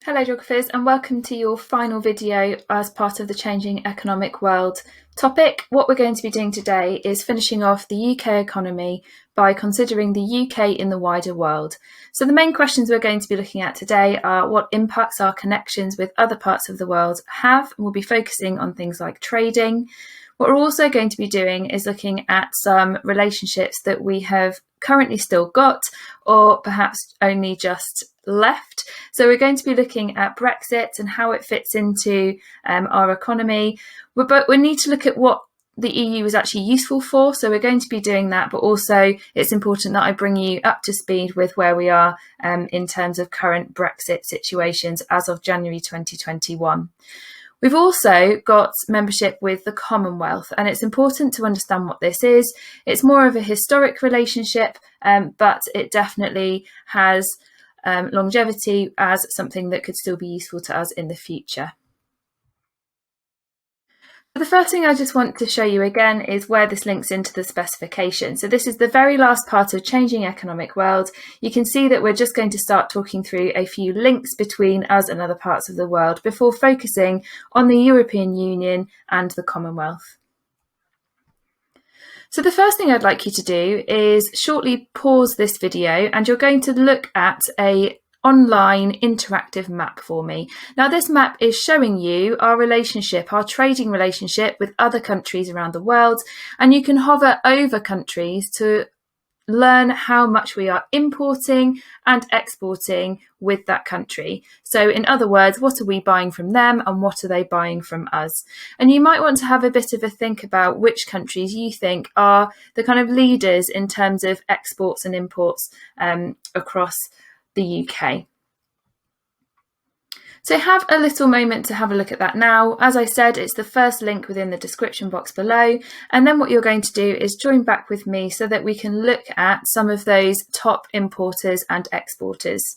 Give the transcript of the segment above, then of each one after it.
Hello geographers, and welcome to your final video as part of the Changing Economic World topic. What we're going to be doing today is finishing off the UK economy by considering the UK in the wider world. So the main questions we're going to be looking at today are what impacts our connections with other parts of the world have, and we'll be focusing on things like trading. What we're also going to be doing is looking at some relationships that we have currently still got, or perhaps only just left. So we're going to be looking at Brexit and how it fits into our economy. But we need to look at what the EU is actually useful for. So we're going to be doing that, but also it's important that I bring you up to speed with where we are in terms of current Brexit situations as of January 2021. We've also got membership with the Commonwealth, and it's important to understand what this is. It's more of a historic relationship, but it definitely has longevity as something that could still be useful to us in the future. The first thing I just want to show you again is where this links into the specification. So this is the very last part of Changing Economic World. You can see that we're just going to start talking through a few links between us and other parts of the world before focusing on the European Union and the Commonwealth. So the first thing I'd like you to do is shortly pause this video, and you're going to look at a online interactive map for me. Now this map is showing you our relationship, our trading relationship with other countries around the world, and you can hover over countries to learn how much we are importing and exporting with that country. So in other words, what are we buying from them and what are they buying from us? And you might want to have a bit of a think about which countries you think are the kind of leaders in terms of exports and imports across the UK. So have a little moment to have a look at that now. As I said, it's the first link within the description box below. And then what you're going to do is join back with me so that we can look at some of those top importers and exporters.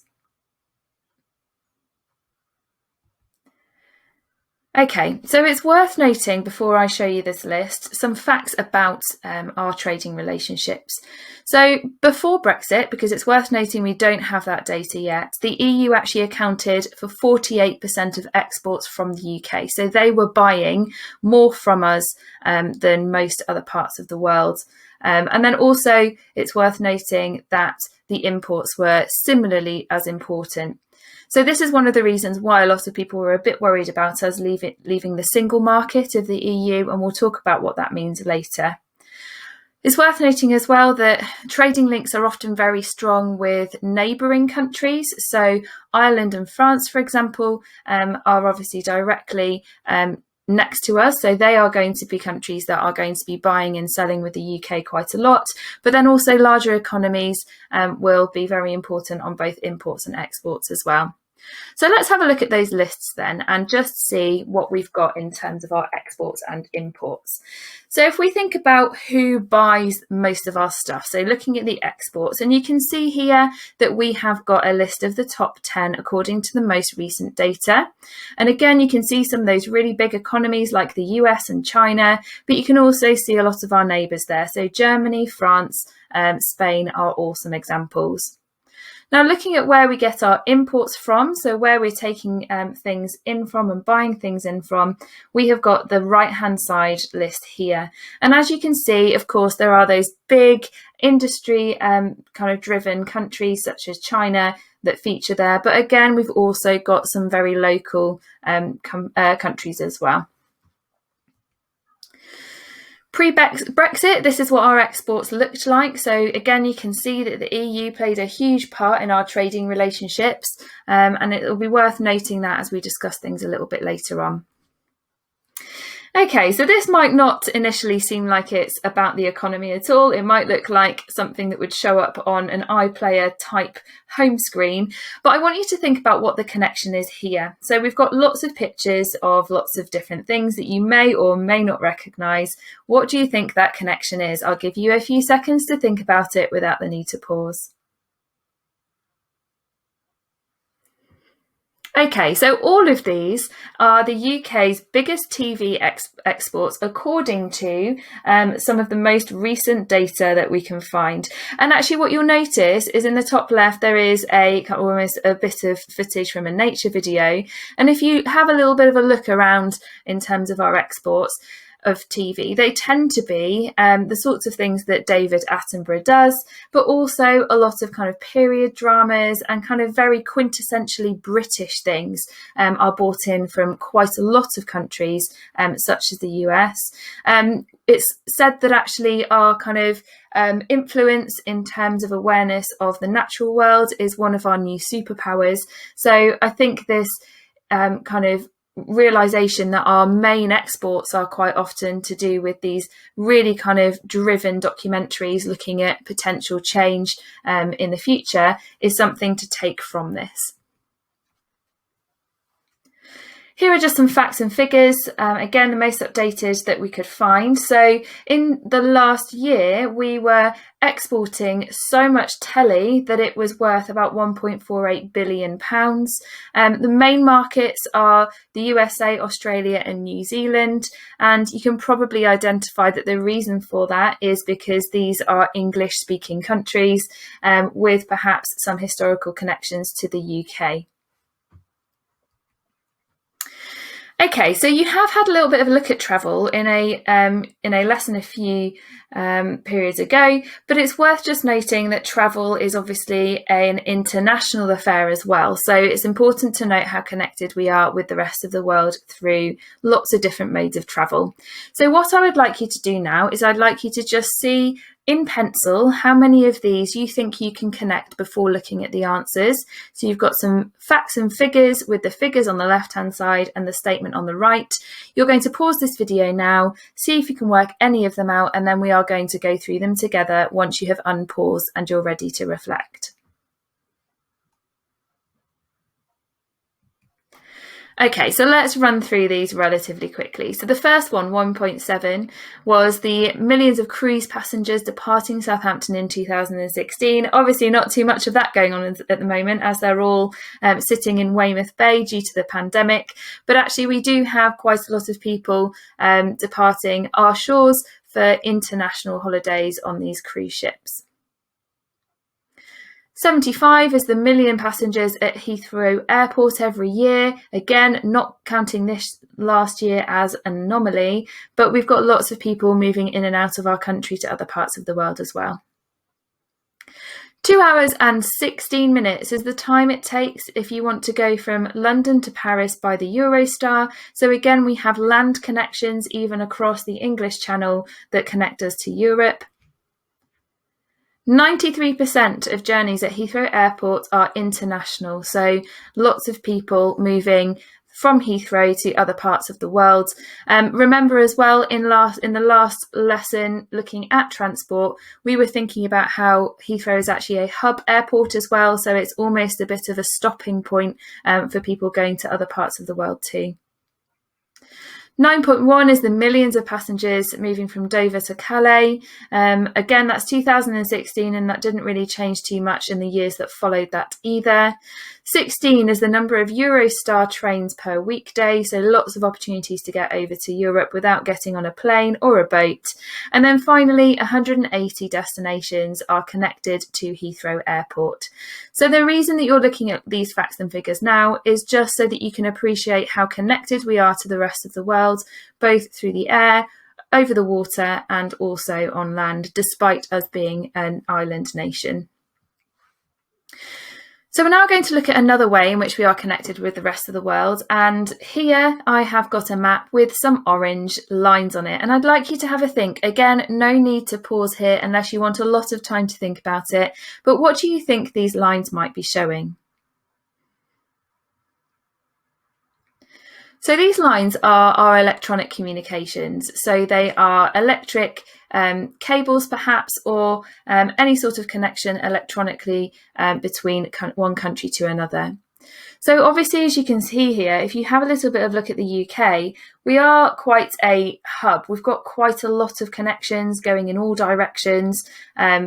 Okay, so it's worth noting before I show you this list some facts about our trading relationships. So before Brexit, because it's worth noting we don't have that data yet, the EU actually accounted for 48% of exports from the UK. So they were buying more from us than most other parts of the world. And then also it's worth noting that the imports were similarly as important. So this is one of the reasons why a lot of people were a bit worried about us leaving the single market of the EU, and we'll talk about what that means later. It's worth noting as well that trading links are often very strong with neighbouring countries. So Ireland and France, for example, are obviously directly next to us. So they are going to be countries that are going to be buying and selling with the UK quite a lot. But then also larger economies will be very important on both imports and exports as well. So let's have a look at those lists then and just see what we've got in terms of our exports and imports. So if we think about who buys most of our stuff, so looking at the exports, and you can see here that we have got a list of the top 10 according to the most recent data. And again, you can see some of those really big economies like the US and China, but you can also see a lot of our neighbours there. So Germany, France, Spain are all some examples. Now, looking at where we get our imports from, so where we're taking things in from and buying things in from, we have got the right-hand side list here. And as you can see, of course, there are those big industry kind of driven countries such as China that feature there. But again, we've also got some very local countries as well. Pre-Brexit, this is what our exports looked like. So again, you can see that the EU played a huge part in our trading relationships, and it will be worth noting that as we discuss things a little bit later on. Okay, so this might not initially seem like it's about the economy at all. It might look like something that would show up on an iPlayer type home screen, but I want you to think about what the connection is here. So we've got lots of pictures of lots of different things that you may or may not recognise. What do you think that connection is? I'll give you a few seconds to think about it without the need to pause. Okay, so all of these are the UK's biggest TV exports according to some of the most recent data that we can find. And actually what you'll notice is in the top left there is almost a bit of footage from a nature video. And if you have a little bit of a look around in terms of our exports of TV, they tend to be the sorts of things that David Attenborough does, but also a lot of kind of period dramas and kind of very quintessentially British things are brought in from quite a lot of countries, such as the US. It's said that actually our kind of influence in terms of awareness of the natural world is one of our new superpowers. So I think this kind of realization that our main exports are quite often to do with these really kind of driven documentaries looking at potential change in the future is something to take from this. Here are just some facts and figures, again, the most updated that we could find. So in the last year, we were exporting so much telly that it was worth about £1.48 billion. The main markets are the USA, Australia and New Zealand. And you can probably identify that the reason for that is because these are English-speaking countries with perhaps some historical connections to the UK. Okay, so you have had a little bit of a look at travel in a lesson a few periods ago, but it's worth just noting that travel is obviously an international affair as well. So it's important to note how connected we are with the rest of the world through lots of different modes of travel. So what I would like you to do now is I'd like you to just see in pencil how many of these you think you can connect before looking at the answers. So you've got some facts and figures with the figures on the left hand side and the statement on the right. You're going to pause this video now, see if you can work any of them out, and then we are going to go through them together once you have unpaused and you're ready to reflect. Okay, so let's run through these relatively quickly. So the first one, 1.7, was the millions of cruise passengers departing Southampton in 2016. Obviously not too much of that going on at the moment as they're all sitting in Weymouth Bay due to the pandemic. But actually we do have quite a lot of people departing our shores for international holidays on these cruise ships. 75 is the million passengers at Heathrow Airport every year. Again, not counting this last year as an anomaly, but we've got lots of people moving in and out of our country to other parts of the world as well. 2 hours and 16 minutes is the time it takes if you want to go from London to Paris by the Eurostar. So again, we have land connections even across the English Channel that connect us to Europe. 93% of journeys at Heathrow Airport are international, so lots of people moving from Heathrow to other parts of the world. Remember as well, in the last lesson looking at transport, we were thinking about how Heathrow is actually a hub airport as well, so it's almost a bit of a stopping point for people going to other parts of the world too. 9.1 is the millions of passengers moving from Dover to Calais. Again, that's 2016, and that didn't really change too much in the years that followed that either. 16 is the number of Eurostar trains per weekday, so lots of opportunities to get over to Europe without getting on a plane or a boat. And then finally, 180 destinations are connected to Heathrow Airport. So the reason that you're looking at these facts and figures now is just so that you can appreciate how connected we are to the rest of the world, both through the air, over the water, and also on land, despite us being an island nation. So we're now going to look at another way in which we are connected with the rest of the world. And here I have got a map with some orange lines on it. And I'd like you to have a think. Again, no need to pause here unless you want a lot of time to think about it. But what do you think these lines might be showing? So these lines are our electronic communications. So they are electric cables perhaps, or any sort of connection electronically between one country to another. So obviously, as you can see here, if you have a little bit of a look at the UK, we are quite a hub. We've got quite a lot of connections going in all directions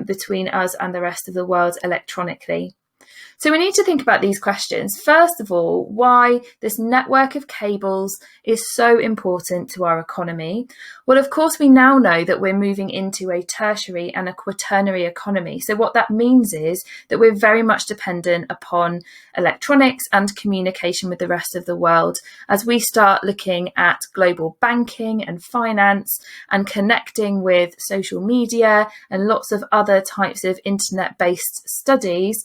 between us and the rest of the world electronically. So we need to think about these questions. First of all, why this network of cables is so important to our economy. Well, of course, we now know that we're moving into a tertiary and a quaternary economy. So what that means is that we're very much dependent upon electronics and communication with the rest of the world as we start looking at global banking and finance and connecting with social media and lots of other types of internet-based studies.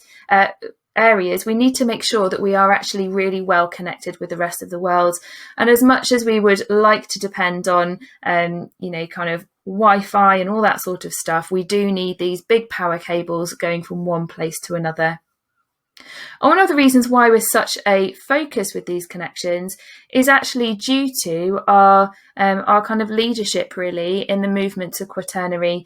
Areas, we need to make sure that we are actually really well connected with the rest of the world. And as much as we would like to depend on, kind of Wi-Fi and all that sort of stuff, we do need these big power cables going from one place to another. And one of the reasons why we're such a focus with these connections is actually due to our kind of leadership, really, in the movement to quaternary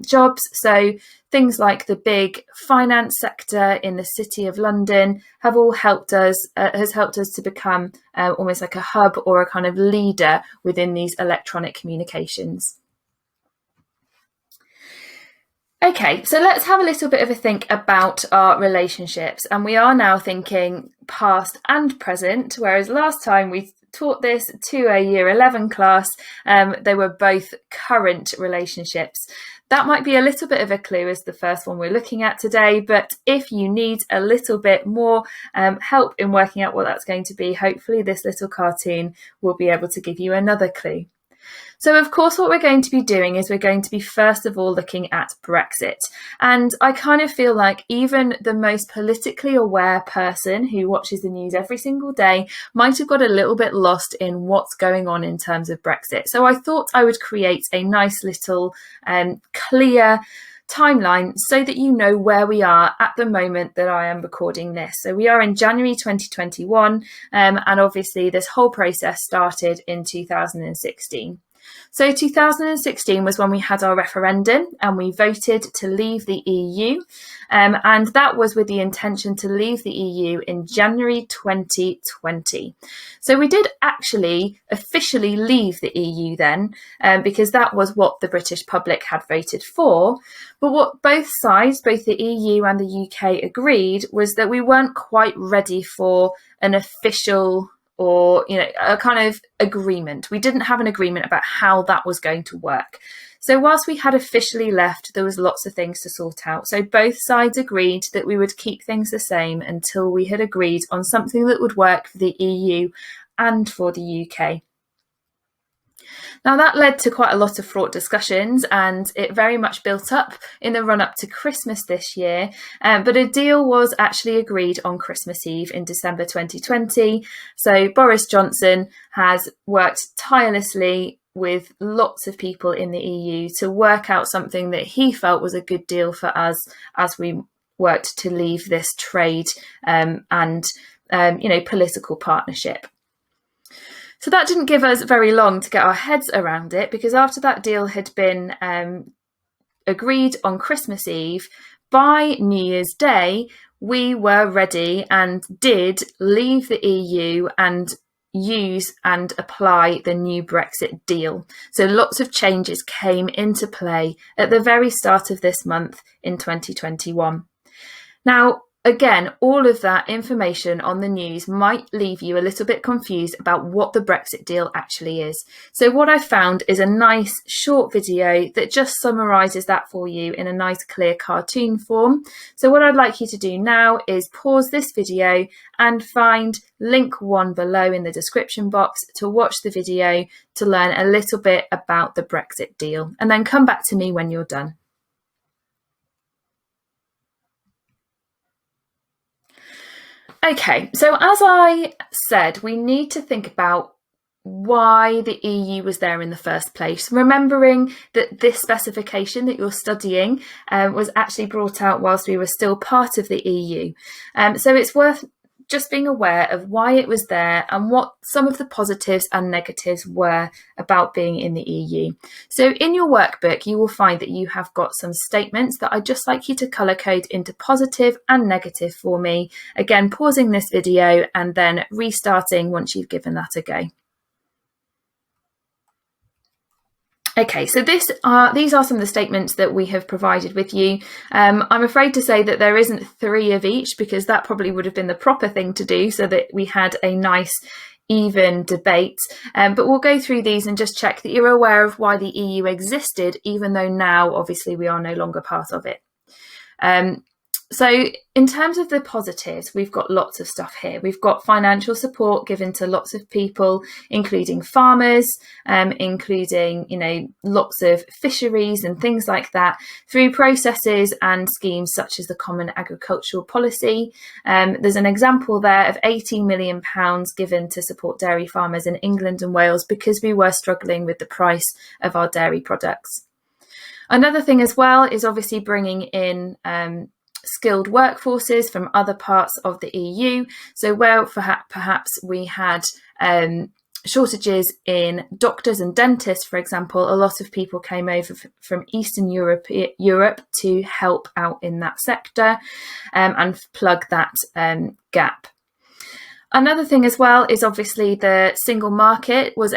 jobs. So things like the big finance sector in the City of London have all helped us to become almost like a hub or a kind of leader within these electronic communications. Okay, so let's have a little bit of a think about our relationships. And we are now thinking past and present, whereas last time we taught this to a Year 11 class, they were both current relationships. That might be a little bit of a clue as the first one we're looking at today, but if you need a little bit more help in working out what that's going to be, hopefully this little cartoon will be able to give you another clue. So, of course, what we're going to be doing is we're going to be first of all looking at Brexit. And I kind of feel like even the most politically aware person who watches the news every single day might have got a little bit lost in what's going on in terms of Brexit. So I thought I would create a nice little clear timeline so that you know where we are at the moment that I am recording this. So we are in January 2021, and obviously this whole process started in 2016. So 2016 was when we had our referendum and we voted to leave the EU, and that was with the intention to leave the EU in January 2020. So we did actually officially leave the EU then, because that was what the British public had voted for. But what both sides, both the EU and the UK, agreed was that we weren't quite ready for an official or a kind of agreement. We didn't have an agreement about how that was going to work. So whilst we had officially left, there was lots of things to sort out. So both sides agreed that we would keep things the same until we had agreed on something that would work for the EU and for the UK. Now that led to quite a lot of fraught discussions, and it very much built up in the run-up to Christmas this year, but a deal was actually agreed on Christmas Eve in December 2020. So Boris Johnson has worked tirelessly with lots of people in the EU to work out something that he felt was a good deal for us as we worked to leave this trade and political partnership. So that didn't give us very long to get our heads around it, because after that deal had been agreed on Christmas Eve, by New Year's Day, we were ready and did leave the EU and use and apply the new Brexit deal. So lots of changes came into play at the very start of this month in 2021. Now, again, all of that information on the news might leave you a little bit confused about what the Brexit deal actually is. So what I found is a nice short video that just summarises that for you in a nice clear cartoon form. So what I'd like you to do now is pause this video and find link 1 below in the description box to watch the video to learn a little bit about the Brexit deal, and then come back to me when you're done. Okay, so as I said, we need to think about why the EU was there in the first place, remembering that this specification that you're studying was actually brought out whilst we were still part of the EU. So it's worth just being aware of why it was there and what some of the positives and negatives were about being in the EU. So in your workbook, you will find that you have got some statements that I'd just like you to colour code into positive and negative for me. Again, pausing this video and then restarting once you've given that a go. Okay, so these are some of the statements that we have provided with you. I'm afraid to say that there isn't 3 of each, because that probably would have been the proper thing to do, so that we had a nice even debate. But we'll go through these and just check that you're aware of why the EU existed, even though now obviously we are no longer part of it. So in terms of the positives, we've got lots of stuff here. We've got financial support given to lots of people, including farmers, including, lots of fisheries and things like that, through processes and schemes such as the Common Agricultural Policy. There's an example there of £18 million given to support dairy farmers in England and Wales because we were struggling with the price of our dairy products. Another thing as well is obviously bringing in skilled workforces from other parts of the EU. So where perhaps we had shortages in doctors and dentists, for example, a lot of people came over from Eastern Europe to help out in that sector and plug that gap. Another thing as well is obviously the single market was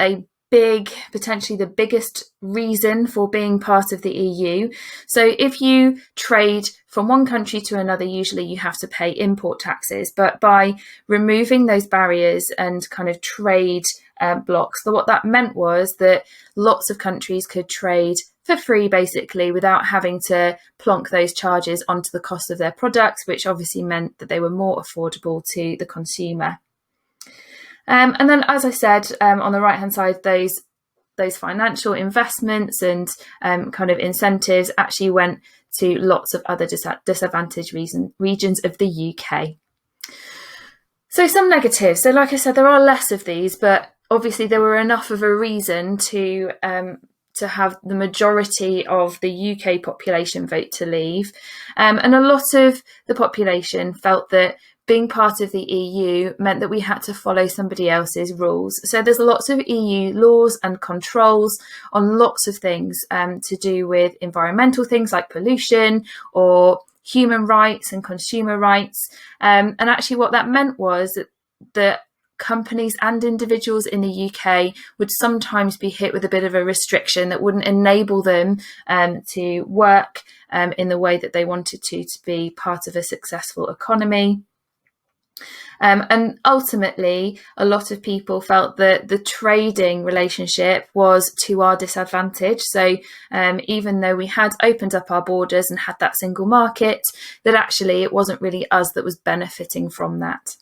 potentially the biggest reason for being part of the EU. So if you trade from one country to another, usually you have to pay import taxes, but by removing those barriers and kind of trade blocks, what that meant was that lots of countries could trade for free, basically, without having to plonk those charges onto the cost of their products, which obviously meant that they were more affordable to the consumer. And then, as I said, on the right-hand side, those financial investments and kind of incentives actually went to lots of other disadvantaged regions of the UK. So some negatives. So like I said, there are less of these, but obviously there were enough of a reason to have the majority of the UK population vote to leave. And a lot of the population felt that being part of the EU meant that we had to follow somebody else's rules. So there's lots of EU laws and controls on lots of things to do with environmental things like pollution or human rights and consumer rights. And actually what that meant was that companies and individuals in the UK would sometimes be hit with a bit of a restriction that wouldn't enable them to work in the way that they wanted to be part of a successful economy. And ultimately, a lot of people felt that the trading relationship was to our disadvantage. So even though we had opened up our borders and had that single market, that actually it wasn't really us that was benefiting from that.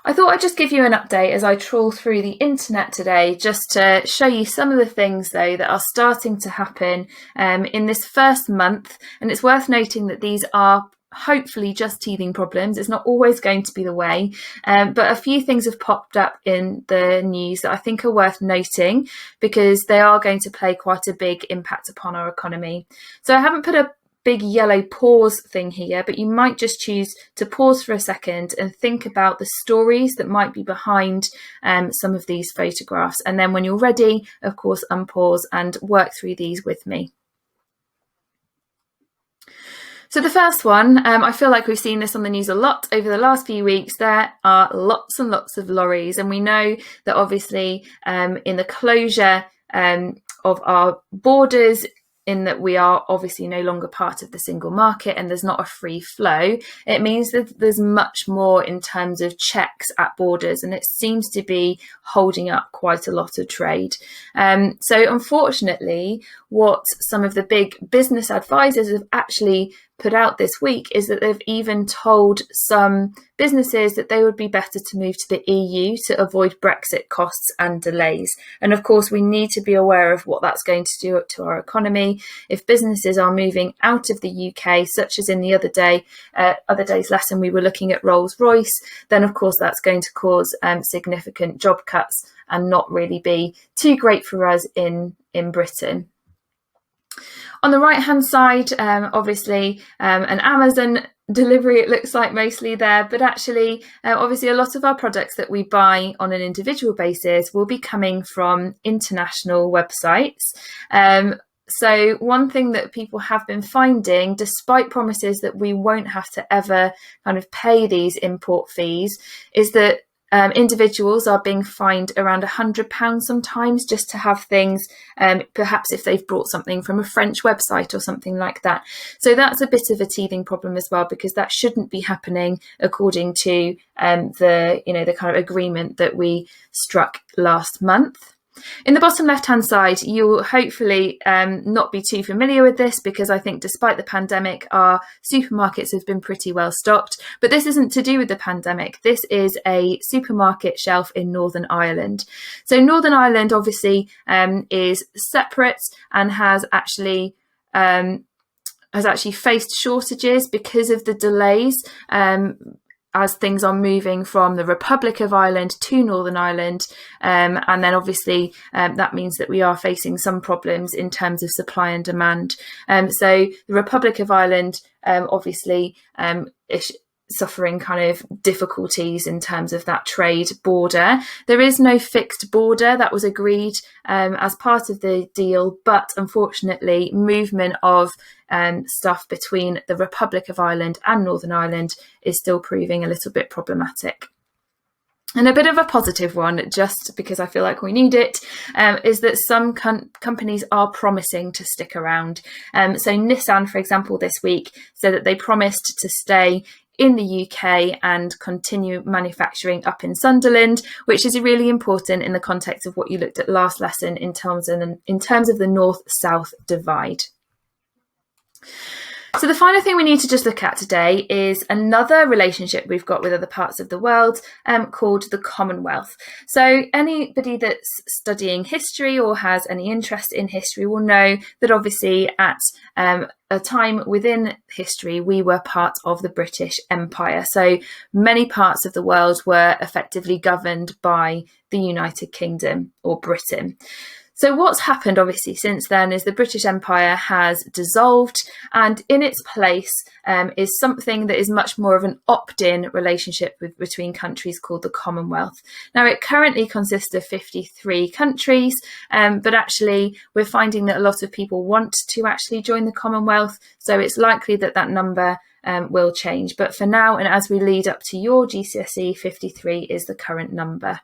I thought I'd just give you an update as I trawl through the internet today, just to show you some of the things, though, that are starting to happen in this first month. And it's worth noting that these are hopefully just teething problems. It's not always going to be the way, but a few things have popped up in the news that I think are worth noting because they are going to play quite a big impact upon our economy. So I haven't put a big yellow pause thing here, but you might just choose to pause for a second and think about the stories that might be behind some of these photographs. And then when you're ready, of course, unpause and work through these with me. So the first one, I feel like we've seen this on the news a lot over the last few weeks. There are lots and lots of lorries, and we know that obviously in the closure of our borders, in that we are obviously no longer part of the single market and there's not a free flow, it means that there's much more in terms of checks at borders, and it seems to be holding up quite a lot of trade. So unfortunately, what some of the big business advisors have actually put out this week is that they've even told some businesses that they would be better to move to the EU to avoid Brexit costs and delays. And of course, we need to be aware of what that's going to do to our economy. If businesses are moving out of the UK, such as in the other day's lesson, we were looking at Rolls-Royce, then of course that's going to cause significant job cuts and not really be too great for us in Britain. On the right-hand side, obviously, an Amazon delivery, it looks like mostly there, but actually, obviously, a lot of our products that we buy on an individual basis will be coming from international websites. So one thing that people have been finding, despite promises that we won't have to ever kind of pay these import fees, is that Individuals are being fined around £100 sometimes just to have things, perhaps if they've brought something from a French website or something like that. So that's a bit of a teething problem as well, because that shouldn't be happening according to the kind of agreement that we struck last month. In the bottom left-hand side, you'll hopefully not be too familiar with this, because I think despite the pandemic, our supermarkets have been pretty well stocked. But this isn't to do with the pandemic. This is a supermarket shelf in Northern Ireland. So Northern Ireland obviously is separate and has actually faced shortages because of the delays as things are moving from the Republic of Ireland to Northern Ireland. And then obviously that means that we are facing some problems in terms of supply and demand. So the Republic of Ireland obviously is suffering kind of difficulties in terms of that trade border. There is no fixed border that was agreed as part of the deal, but unfortunately movement of stuff between the Republic of Ireland and Northern Ireland is still proving a little bit problematic. And a bit of a positive one, just because I feel like we need it, is that some companies are promising to stick around. So Nissan, for example, this week said that they promised to stay in the UK and continue manufacturing up in Sunderland, which is really important in the context of what you looked at last lesson in terms of the north-south divide. So the final thing we need to just look at today is another relationship we've got with other parts of the world called the Commonwealth. So anybody that's studying history or has any interest in history will know that obviously at a time within history, we were part of the British Empire. So many parts of the world were effectively governed by the United Kingdom or Britain. So what's happened obviously since then is the British Empire has dissolved, and in its place is something that is much more of an opt-in relationship between countries called the Commonwealth. Now it currently consists of 53 countries, but actually we're finding that a lot of people want to actually join the Commonwealth, so it's likely that that number will change. But for now, and as we lead up to your GCSE, 53 is the current number.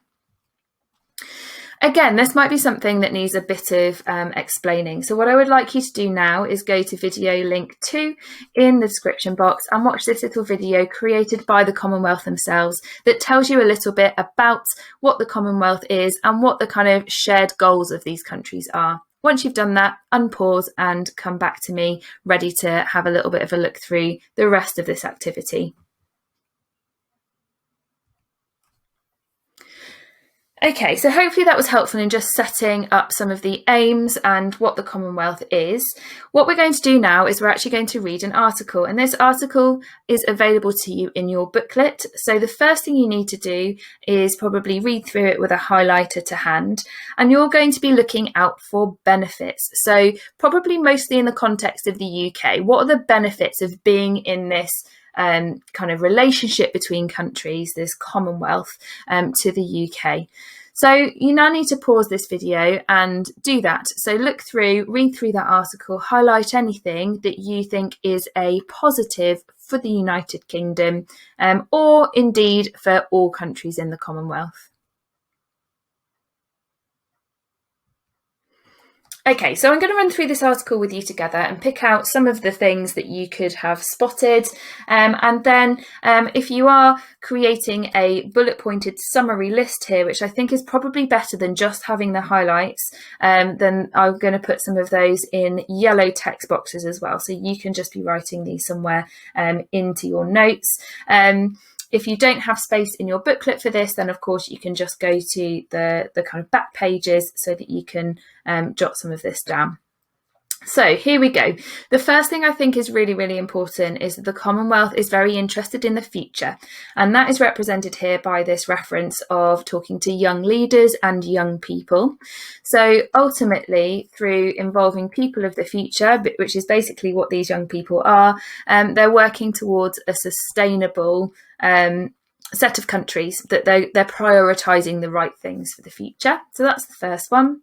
Again, this might be something that needs a bit of explaining. So what I would like you to do now is go to video link 2 in the description box and watch this little video created by the Commonwealth themselves that tells you a little bit about what the Commonwealth is and what the kind of shared goals of these countries are. Once you've done that, unpause and come back to me ready to have a little bit of a look through the rest of this activity. Okay, so hopefully that was helpful in just setting up some of the aims and what the Commonwealth is. What we're going to do now is we're actually going to read an article, and this article is available to you in your booklet. So the first thing you need to do is probably read through it with a highlighter to hand, and you're going to be looking out for benefits. So probably mostly in the context of the UK. What are the benefits of being in this kind of relationship between countries, this Commonwealth, to the UK? So you now need to pause this video and do that. So look through, read through that article, highlight anything that you think is a positive for the United Kingdom, or indeed for all countries in the Commonwealth. Okay, so I'm going to run through this article with you together and pick out some of the things that you could have spotted. And then if you are creating a bullet pointed summary list here, which I think is probably better than just having the highlights, then I'm going to put some of those in yellow text boxes as well. So you can just be writing these somewhere into your notes. If you don't have space in your booklet for this, then of course you can just go to the kind of back pages so that you can jot some of this down. So here we go. The first thing I think is really, really important is that the Commonwealth is very interested in the future. And that is represented here by this reference of talking to young leaders and young people. So ultimately, through involving people of the future, which is basically what these young people are, they're working towards a sustainable set of countries that they're prioritising the right things for the future. So that's the first one.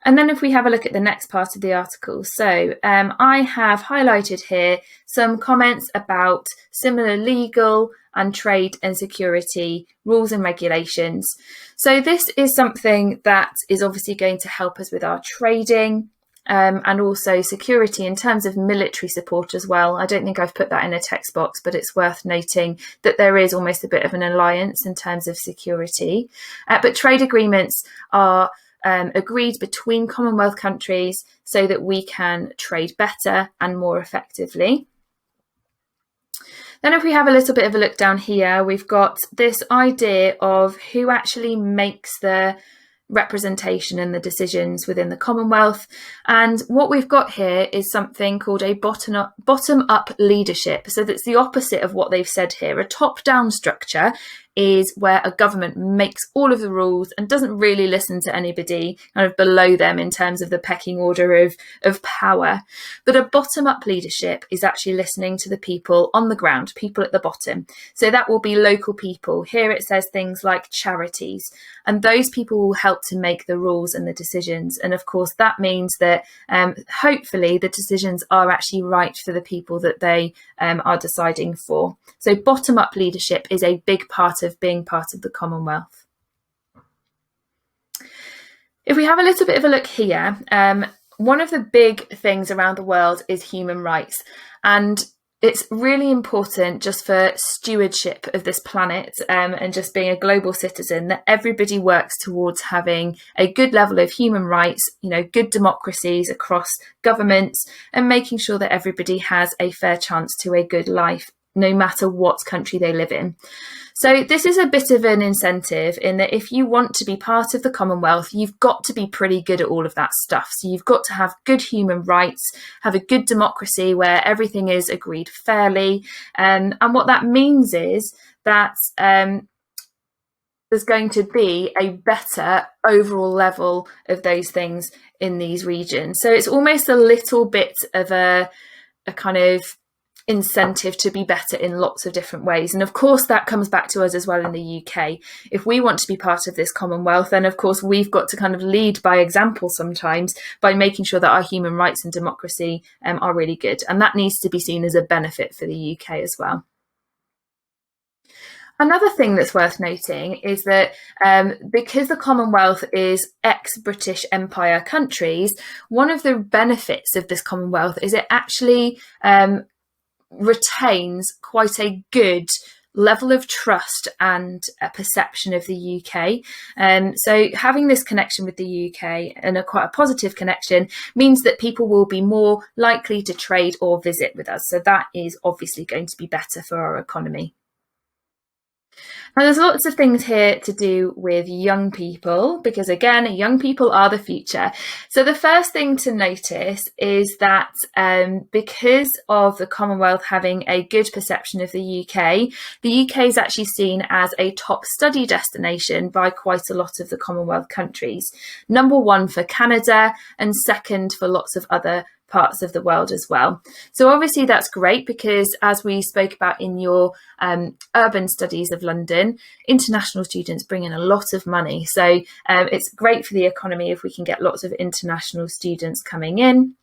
And then if we have a look at the next part of the article, so I have highlighted here some comments about similar legal and trade and security rules and regulations. So this is something that is obviously going to help us with our trading, and also security in terms of military support as well. I don't think I've put that in a text box, but it's worth noting that there is almost a bit of an alliance in terms of security. But trade agreements are agreed between Commonwealth countries so that we can trade better and more effectively. Then if we have a little bit of a look down here, we've got this idea of who actually makes the representation and the decisions within the Commonwealth. And what we've got here is something called a bottom-up leadership. So that's the opposite of what they've said here. A top-down structure is where a government makes all of the rules and doesn't really listen to anybody kind of below them in terms of the pecking order of power. But a bottom-up leadership is actually listening to the people on the ground, people at the bottom. So that will be local people. Here it says things like charities, and those people will help to make the rules and the decisions. And of course, that means that hopefully the decisions are actually right for the people that they are deciding for. So bottom-up leadership is a big part of being part of the Commonwealth. If we have a little bit of a look here, one of the big things around the world is human rights, and it's really important just for stewardship of this planet, and just being a global citizen, that everybody works towards having a good level of human rights, good democracies across governments, and making sure that everybody has a fair chance to a good life, no matter what country they live in. So this is a bit of an incentive in that if you want to be part of the Commonwealth, you've got to be pretty good at all of that stuff. So you've got to have good human rights, have a good democracy where everything is agreed fairly. And what that means is that there's going to be a better overall level of those things in these regions. So it's almost a little bit of a kind of incentive to be better in lots of different ways. And of course that comes back to us as well in the UK. If we want to be part of this Commonwealth, then of course we've got to kind of lead by example sometimes by making sure that our human rights and democracy are really good, and that needs to be seen as a benefit for the UK as well. Another thing that's worth noting is that because the Commonwealth is ex-British Empire countries, one of the benefits of this Commonwealth is it actually retains quite a good level of trust and a perception of the UK. So having this connection with the UK, and quite a positive connection, means that people will be more likely to trade or visit with us. So that is obviously going to be better for our economy. Now, there's lots of things here to do with young people, because again, young people are the future. So the first thing to notice is that because of the Commonwealth having a good perception of the UK is actually seen as a top study destination by quite a lot of the Commonwealth countries. Number one for Canada, and second for lots of other parts of the world as well. So obviously that's great, because as we spoke about in your urban studies of London, international students bring in a lot of money. So it's great for the economy if we can get lots of international students coming in.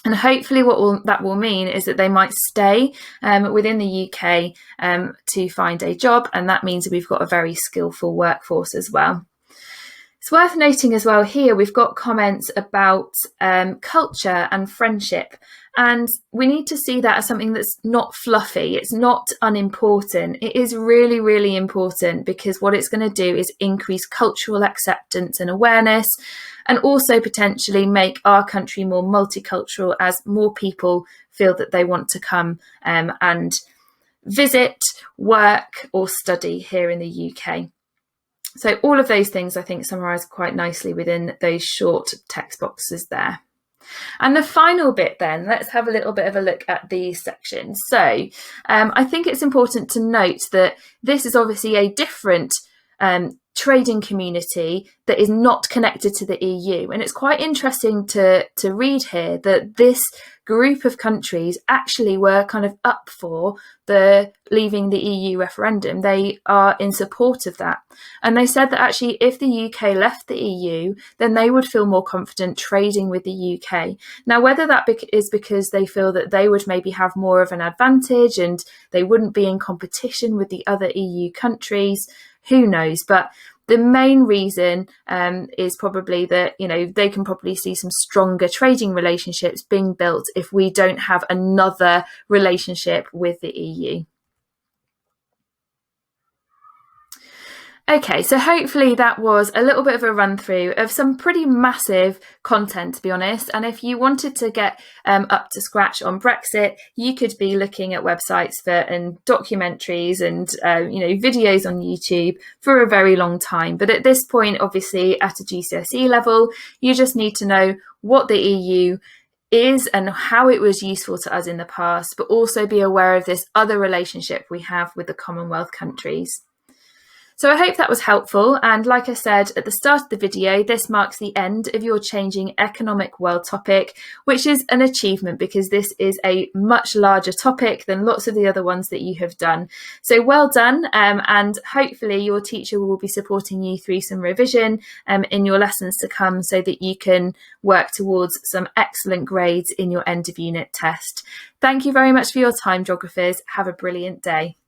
And hopefully that will mean is that they might stay within the UK to find a job, and that means that we've got a very skillful workforce as well. It's worth noting as well here, we've got comments about culture and friendship, and we need to see that as something that's not fluffy. It's not unimportant. It is really, really important, because what it's going to do is increase cultural acceptance and awareness, and also potentially make our country more multicultural as more people feel that they want to come and visit, work or study here in the UK. So all of those things I think summarise quite nicely within those short text boxes there. And the final bit then, let's have a little bit of a look at these sections. So I think it's important to note that this is obviously a different trading community that is not connected to the EU. And it's quite interesting to read here that this group of countries actually were kind of up for the leaving the EU referendum. They are in support of that. And they said that actually if the UK left the EU, then they would feel more confident trading with the UK. Now, whether that is because they feel that they would maybe have more of an advantage and they wouldn't be in competition with the other EU countries, who knows? But the main reason is probably that, they can probably see some stronger trading relationships being built if we don't have another relationship with the EU. Okay, so hopefully that was a little bit of a run through of some pretty massive content, to be honest. And if you wanted to get up to scratch on Brexit, you could be looking at websites and documentaries and videos on YouTube for a very long time. But at this point, obviously at a GCSE level, you just need to know what the EU is and how it was useful to us in the past, but also be aware of this other relationship we have with the Commonwealth countries. So I hope that was helpful, and like I said at the start of the video, this marks the end of your Changing Economic World topic, which is an achievement because this is a much larger topic than lots of the other ones that you have done. So well done, and hopefully your teacher will be supporting you through some revision in your lessons to come so that you can work towards some excellent grades in your end of unit test. Thank you very much for your time, geographers. Have a brilliant day.